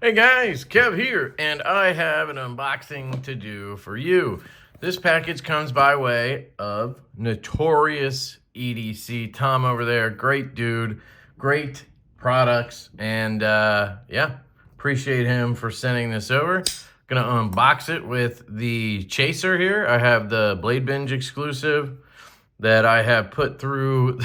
Hey guys, Kev here, and I have an unboxing to do for you. This package comes by way of Notorious EDC. Tom over there, great dude, great products, and yeah, appreciate him for sending this over. Gonna unbox it with the chaser here. I have the Blade Binge exclusive that I have put through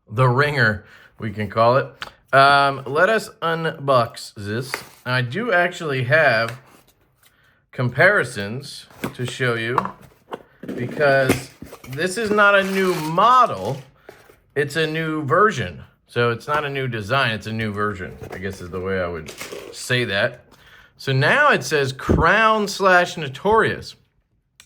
the ringer, we can call it. Let us unbox this. I do actually have comparisons to show you because this is not a new model, it's a new version. So it's not a new design, it's a new version, I guess is the way I would say that. So now it says Crown/Notorious.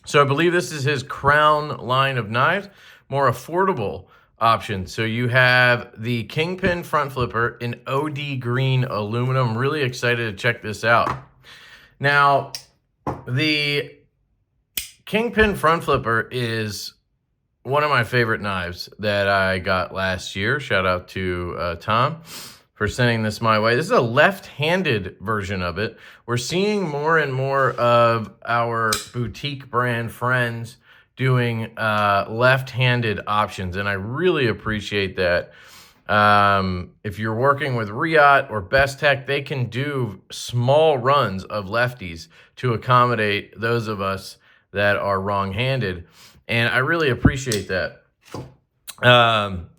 So I believe this is his Crown line of knives, more affordable option. So you have the Kingpin front flipper in OD green aluminum. I'm really excited to check this out. Now, the Kingpin front flipper is one of my favorite knives that I got last year. Shout out to Tom for sending this my way. This is a left-handed version of it. We're seeing more and more of our boutique brand friends doing left-handed options, and I really appreciate that. If you're working with Riot or Best Tech, they can do small runs of lefties to accommodate those of us that are wrong-handed, and I really appreciate that.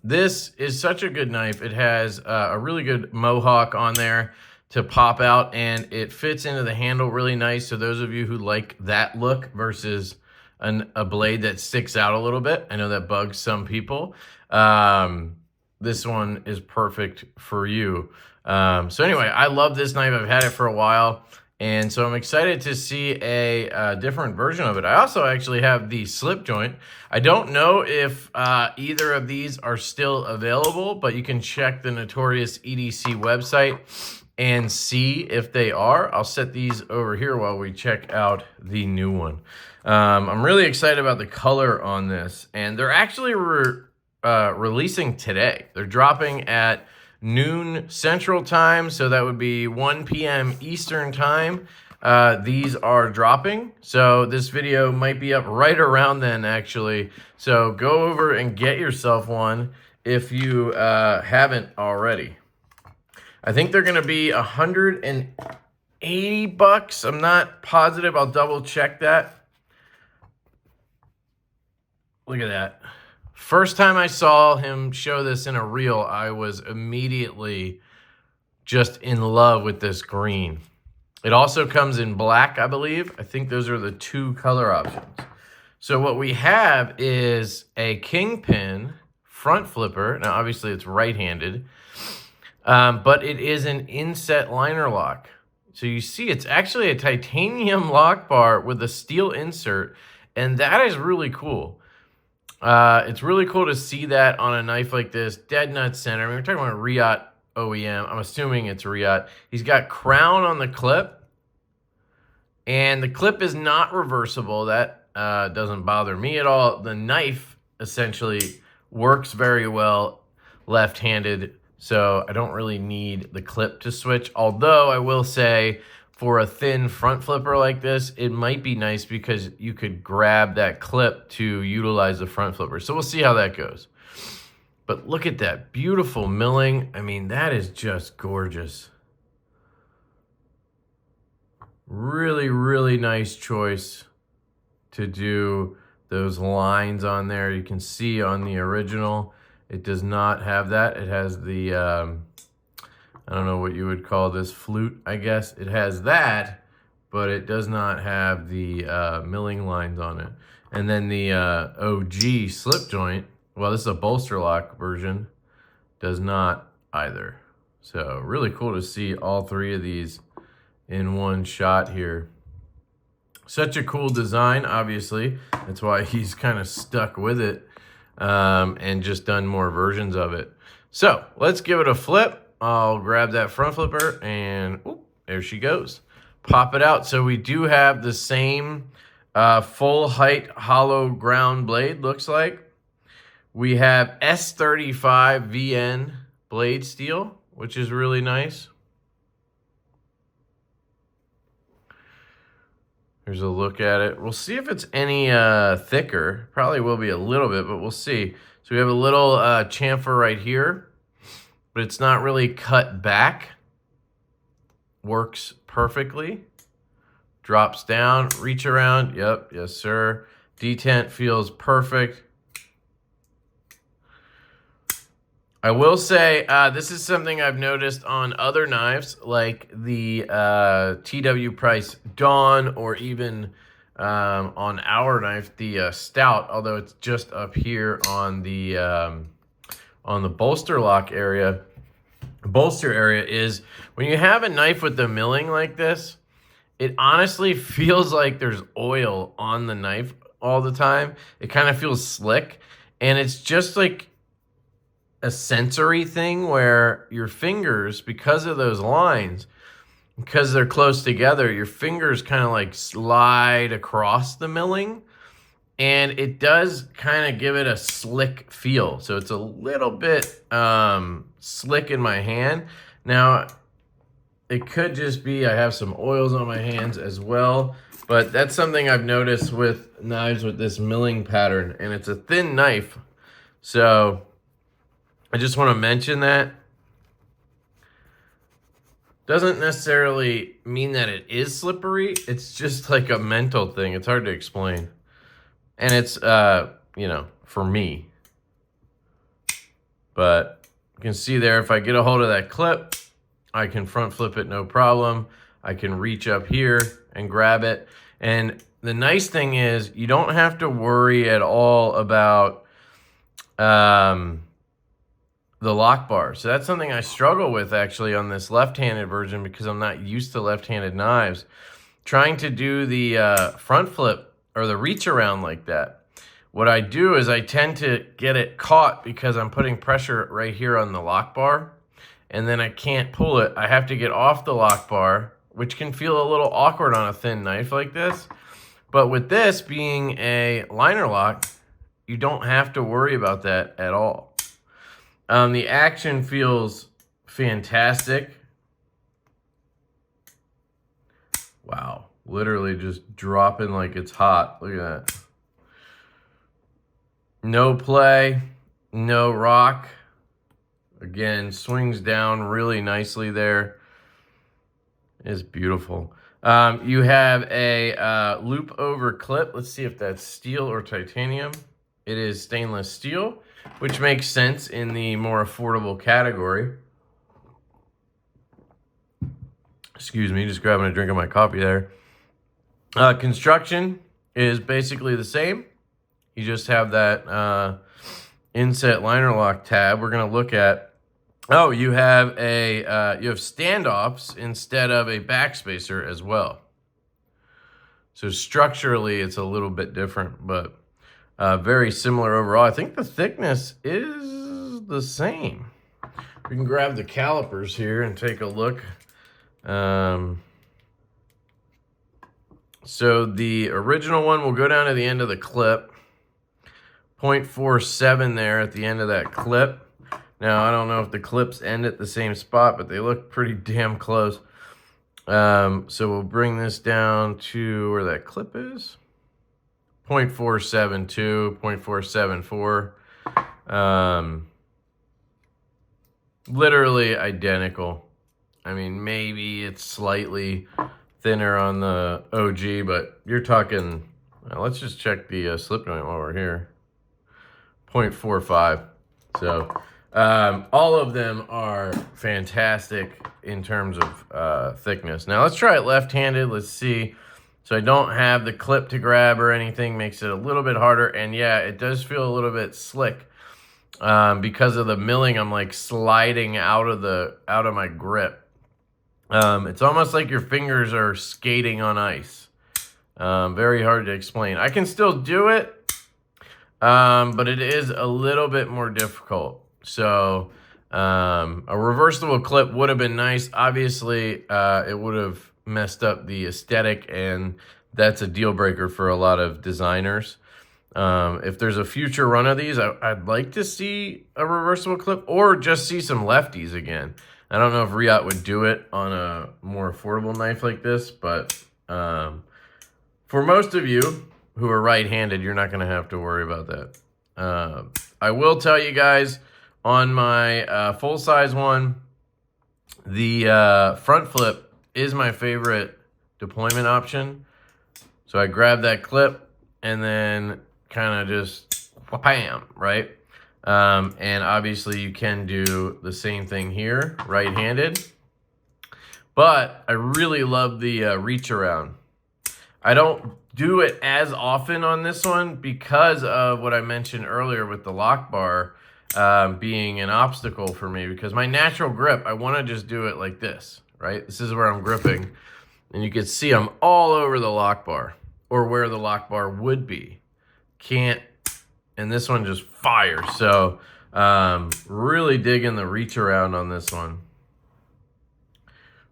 This is such a good knife. It has a really good mohawk on there to pop out, and it fits into the handle really nice. So those of you who like that look versus a blade that sticks out a little bit, I know that bugs some people. This one is perfect for you. So anyway, I love this knife. I've had it for a while, and so I'm excited to see a different version of it. I also actually have the slip joint. I don't know if either of these are still available, but you can check the Notorious EDC website and see if they are. I'll set these over here while we check out the new one. I'm really excited about the color on this, and they're actually releasing today. They're dropping at noon Central Time, so that would be 1 p.m. Eastern Time. These are dropping, so this video might be up right around then, actually. So go over and get yourself one if you haven't already. I think they're going to be $180. I'm not positive. I'll double check that. Look at that. First time I saw him show this in a reel, I was immediately just in love with this green. It also comes in black, I believe. I think those are the two color options. So what we have is a Kingpin front flipper. Now, obviously, it's right-handed, but it is an inset liner lock. So you see, it's actually a titanium lock bar with a steel insert, and that is really cool. It's really cool to see that on a knife like this, dead nut center. I mean, we're talking about Riot OEM. I'm assuming it's Riot. He's got Crown on the clip, and the clip is not reversible. That doesn't bother me at all. The knife essentially works very well left-handed, so I don't really need the clip to switch. Although I will say, for a thin front flipper like this, it might be nice because you could grab that clip to utilize the front flipper. So we'll see how that goes. But look at that beautiful milling. I mean, that is just gorgeous. Really, really nice choice to do those lines on there. You can see on the original, it does not have that. It has the I don't know what you would call this, flute, I guess. It has that, but it does not have the milling lines on it. And then the OG slip joint, well, this is a bolster lock version, does not either. So really cool to see all three of these in one shot here. Such a cool design, obviously. That's why he's kind of stuck with it and just done more versions of it. So let's give it a flip. I'll grab that front flipper and there she goes. Pop it out. So we do have the same full height hollow ground blade, looks like. We have S35 VN blade steel, which is really nice. Here's a look at it. We'll see if it's any thicker. Probably will be a little bit, but we'll see. So we have a little chamfer right here, but it's not really cut back. Works perfectly. Drops down, reach around. Yep, yes sir. Detent feels perfect. I will say this is something I've noticed on other knives, like the TW Price Dawn, or even on our knife, the Stout. Although it's just up here on the bolster lock area, bolster area, is when you have a knife with the milling like this, it honestly feels like there's oil on the knife all the time. It kind of feels slick, and it's just like a sensory thing where your fingers, because of those lines, because they're close together, your fingers kind of like slide across the milling, and it does kind of give it a slick feel. So it's a little bit slick in my hand. Now, it could just be I have some oils on my hands as well, but that's something I've noticed with knives with this milling pattern, and it's a thin knife. So I just want to mention that. Doesn't necessarily mean that it is slippery. It's just like a mental thing. It's hard to explain. And it's, you know, for me. But you can see there, if I get a hold of that clip, I can front flip it no problem. I can reach up here and grab it. And the nice thing is you don't have to worry at all about the lock bar. So that's something I struggle with actually on this left-handed version, because I'm not used to left-handed knives. Trying to do the front flip or the reach around like that, what I do is I tend to get it caught because I'm putting pressure right here on the lock bar, and then I can't pull it. I have to get off the lock bar, which can feel a little awkward on a thin knife like this. But with this being a liner lock, you don't have to worry about that at all. The action feels fantastic. Wow, literally just dropping like it's hot. Look at that. No play, no rock. Again, swings down really nicely there. It's beautiful. You have a loop over clip. Let's see if that's steel or titanium. It is stainless steel, which makes sense in the more affordable category. Excuse me, just grabbing a drink of my coffee there. Construction is basically the same. You just have that inset liner lock tab. We're going to look at, oh, you have you have standoffs instead of a backspacer as well. So structurally, it's a little bit different, but very similar overall. I think the thickness is the same. We can grab the calipers here and take a look. So the original one will go down to the end of the clip. 0.47 there at the end of that clip. Now, I don't know if the clips end at the same spot, but they look pretty damn close. So we'll bring this down to where that clip is. 0.472, 0.474. Literally identical. I mean, maybe it's slightly thinner on the OG, but you're talking, let's just check the slip joint while we're here. 0.45. So all of them are fantastic in terms of thickness. Now let's try it left-handed. Let's see. So I don't have the clip to grab or anything, makes it a little bit harder. And yeah, it does feel a little bit slick because of the milling. I'm like sliding out of my grip. It's almost like your fingers are skating on ice. Very hard to explain. I can still do it, but it is a little bit more difficult. So a reversible clip would have been nice. Obviously, it would have messed up the aesthetic, and that's a deal breaker for a lot of designers. If there's a future run of these, I'd like to see a reversible clip or just see some lefties again. I don't know if Riot would do it on a more affordable knife like this, but For most of you who are right-handed, you're not going to have to worry about that. I will tell you guys, on my full-size one, the front flip is my favorite deployment option. So I grab that clip and then kind of just bam, right? And obviously you can do the same thing here, right-handed. But I really love the reach around. I don't do it as often on this one because of what I mentioned earlier with the lock bar being an obstacle for me, because my natural grip, I want to just do it like this, right? This is where I'm gripping, and you can see I'm all over the lock bar, or where the lock bar would be. Can't, and this one just fires. So really digging the reach around on this one.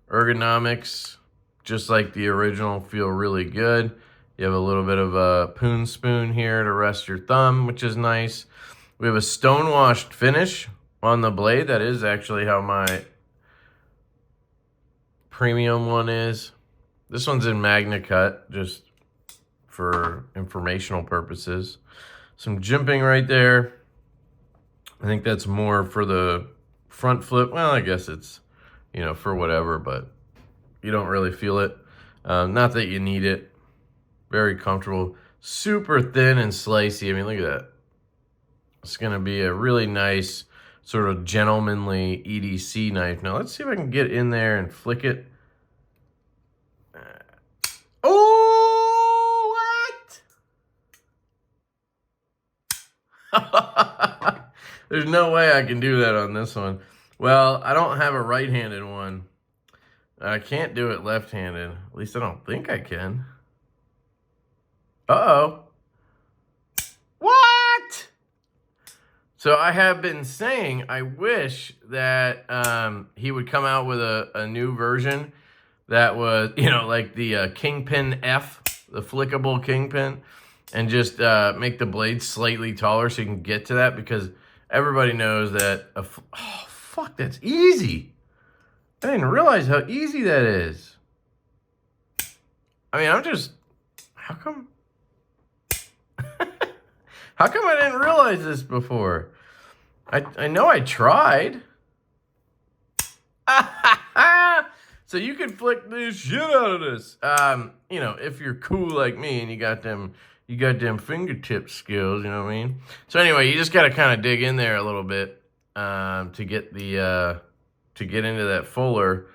Ergonomics, just like the original, feel really good. You have a little bit of a poon spoon here to rest your thumb, which is nice. We have a stone washed finish on the blade. That is actually how my premium one is. This one's in Magna Cut, just for informational purposes. Some jimping right there. I think that's more for the front flip. Well, I guess it's, you know, for whatever, but you don't really feel it. Not that you need it. Very comfortable. Super thin and slicey. I mean, look at that. It's going to be a really nice, sort of gentlemanly EDC knife. Now, let's see if I can get in there and flick it. Oh, what? There's no way I can do that on this one. Well, I don't have a right-handed one. I can't do it left-handed. At least I don't think I can. Uh-oh. What? So I have been saying I wish that he would come out with a new version that was, you know, like the Kingpin F, the flickable Kingpin, and just make the blade slightly taller so you can get to that, because everybody knows that, oh, fuck, that's easy. I didn't realize how easy that is. I mean, I'm just, how come? How come I didn't realize this before? I know I tried. So you can flick the shit out of this. You know, if you're cool like me and you got them fingertip skills, you know what I mean? So anyway, you just gotta kind of dig in there a little bit to get the to get into that fuller,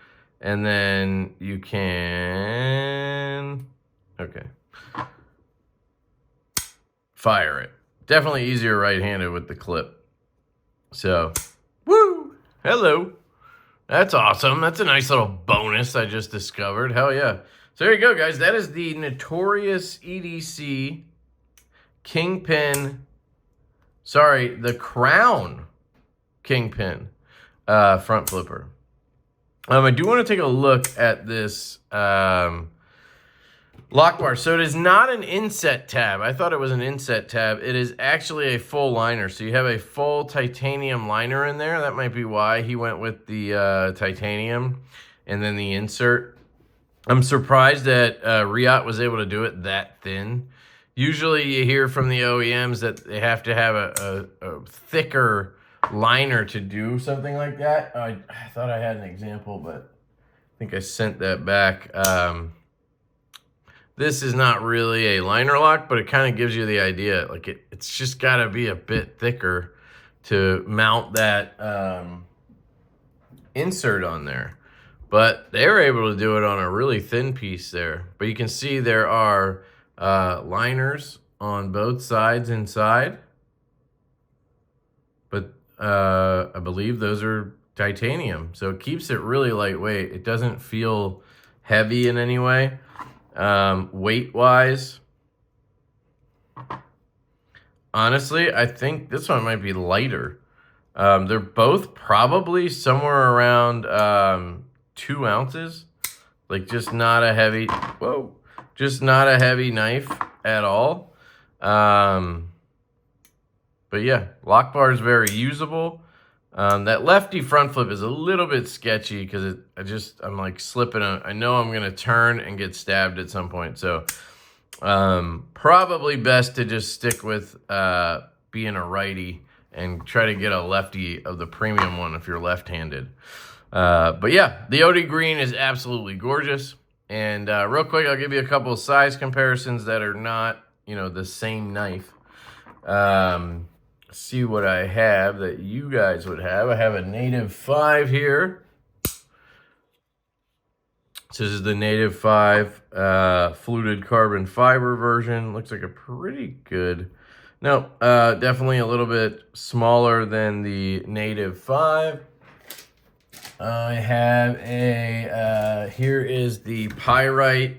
and then you can, okay, fire it. Definitely easier right-handed with the clip. So, woo, hello. That's awesome. That's a nice little bonus I just discovered. Hell yeah. So there you go, guys. That is the Notorious EDC Kingpin, sorry, the Crown Kingpin front flipper. I do want to take a look at this lock bar. So it is not an inset tab. I thought it was an inset tab. It is actually a full liner. So you have a full titanium liner in there. That might be why he went with the titanium and then the insert. I'm surprised that Riot was able to do it that thin. Usually you hear from the OEMs that they have to have a thicker liner to do something like that. I thought I had an example, but I think I sent that back. This is not really a liner lock, but it kind of gives you the idea. Like it's just got to be a bit thicker to mount that insert on there. But they were able to do it on a really thin piece there. But you can see there are liners on both sides inside. But I believe those are titanium. So it keeps it really lightweight. It doesn't feel heavy in any way. Weight-wise, honestly, I think this one might be lighter. They're both probably somewhere around 2 ounces. Like just not a heavy, whoa, just not a heavy knife at all. But yeah, lock bar is very usable. That lefty front flip is a little bit sketchy because I'm like slipping. I know I'm going to turn and get stabbed at some point. So Probably best to just stick with being a righty and try to get a lefty of the premium one if you're left-handed. But yeah, the OD green is absolutely gorgeous. And real quick, I'll give you a couple of size comparisons that are not, you know, the same knife. See what I have that you guys would have. I have a Native 5 here. So this is the Native 5 fluted carbon fiber version. Looks like a pretty good... No, definitely a little bit smaller than the Native 5. I have a... here is the Pyrite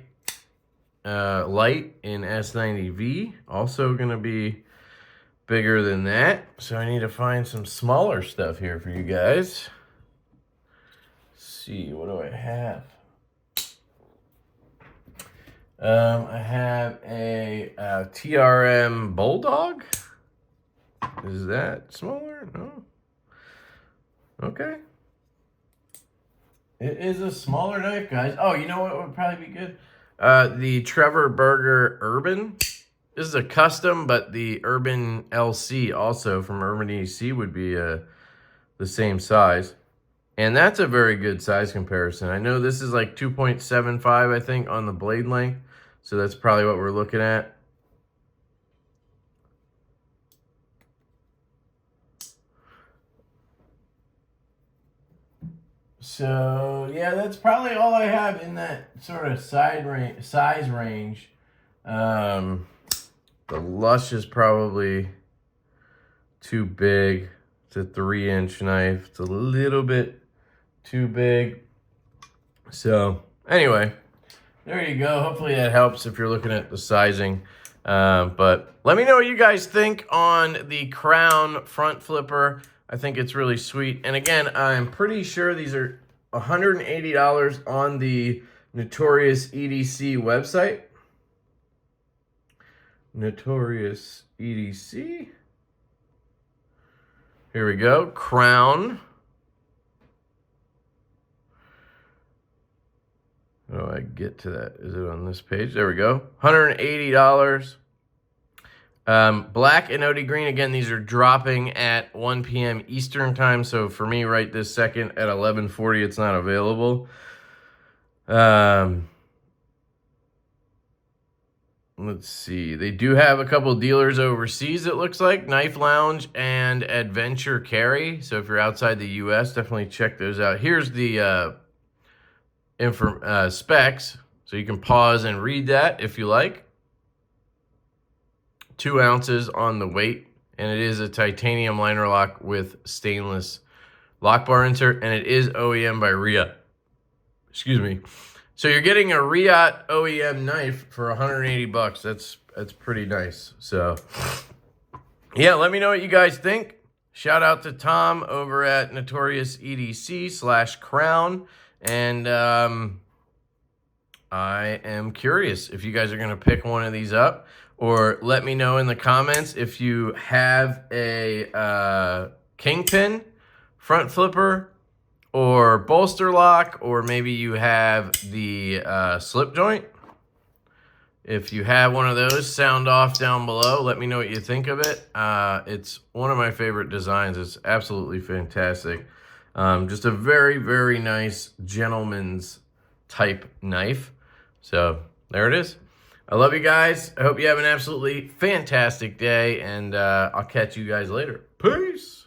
Light in S90V. Also going to be bigger than that. So I need to find some smaller stuff here for you guys. Let's see, what do I have? I have a TRM Bulldog. Is that smaller? No. Okay. It is a smaller knife, guys. Oh, you know what would probably be good? The Trevor Burger Urban. This is a custom, but the Urban LC also from LeftyEDC would be the same size. And that's a very good size comparison. I know this is like 2.75, I think, on the blade length. So that's probably what we're looking at. So, yeah, that's probably all I have in that sort of size range. The Lush is probably too big. It's a 3-inch knife. It's a little bit too big. So, anyway, there you go. Hopefully that helps if you're looking at the sizing. But let me know what you guys think on the Crown front flipper. I think it's really sweet. And again, I'm pretty sure these are $180 on the Notorious EDC website. Notorious EDC. Here we go. Crown. How do I get to that? Is it on this page? There we go. $180. Black and OD green. Again, these are dropping at 1 p.m. Eastern time. So for me right this second at 11:40, it's not available. Let's see. They do have a couple dealers overseas, it looks like. Knife Lounge and Adventure Carry. So if you're outside the U.S., definitely check those out. Here's the specs. So you can pause and read that if you like. 2 ounces on the weight. And it is a titanium liner lock with stainless lock bar insert. And it is OEM by Riot. Excuse me. So you're getting a Riot OEM knife for 180 bucks. That's pretty nice. So yeah, let me know what you guys think. Shout out to Tom over at Notorious EDC /Crown. And I am curious if you guys are going to pick one of these up, or let me know in the comments if you have a Kingpin front flipper or bolster lock, or maybe you have the slip joint. If you have one of those, sound off down below. Let me know what you think of it. It's one of my favorite designs. It's absolutely fantastic. Just a very, very nice gentleman's type knife. So there it is. I love you guys. I hope you have an absolutely fantastic day, and I'll catch you guys later. Peace.